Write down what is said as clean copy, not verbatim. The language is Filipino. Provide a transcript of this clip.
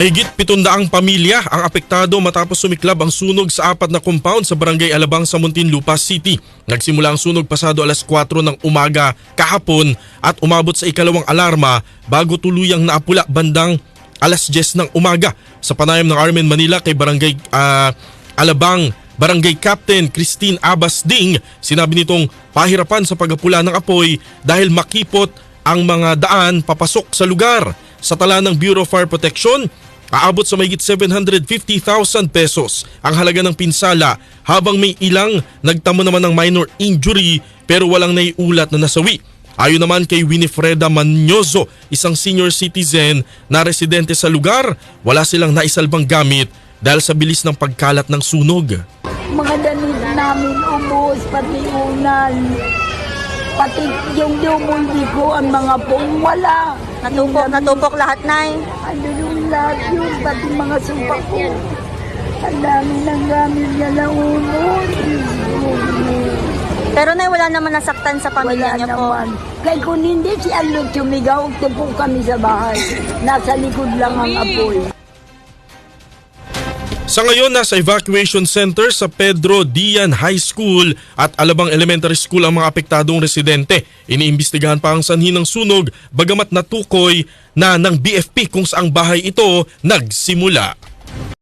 Higit 700 pamilya ang apektado matapos sumiklab ang sunog sa 4 na compound sa Barangay Alabang sa Muntinlupa City. Nagsimula ang sunog pasado alas 4 ng umaga kahapon at umabot sa ikalawang alarma bago tuluyang naapula bandang alas 10 ng umaga. Sa panayam ng Armen Manila kay Barangay Alabang, Barangay Captain Christine Abbas Ding, sinabi nitong pahirapan sa pag-apula ng apoy dahil makipot ang mga daan papasok sa lugar. Sa tala ng Bureau of Fire Protection, aabot sa mahigit 750,000 pesos ang halaga ng pinsala habang may ilang nagtamo naman ng minor injury pero walang naiulat na nasawi. Ayon naman kay Winifreda Manyoso, isang senior citizen na residente sa lugar, wala silang naisalbang gamit dahil sa bilis ng pagkalat ng sunog. Mga damit namin ubos, pati unan, pati yung dumuldi ko, ang mga pong wala. Natupok lahat, Nay. Ano yung lahat yun, pati mga supa ko. Ang dami ng gamit niya na unod. Pero Nay, wala naman nasaktan sa pamilya Wala niyo po. naman. Kaya kung hindi si Alot sumigaw, tupo kami sa bahay. Nasa likod lang ang apoy. Sa ngayon, nasa evacuation center sa Pedro Dian High School at Alabang Elementary School ang mga apektadong residente. Iniimbestigahan pa ang sanhi ng sunog bagamat natukoy na ng BFP kung saang bahay ito nagsimula.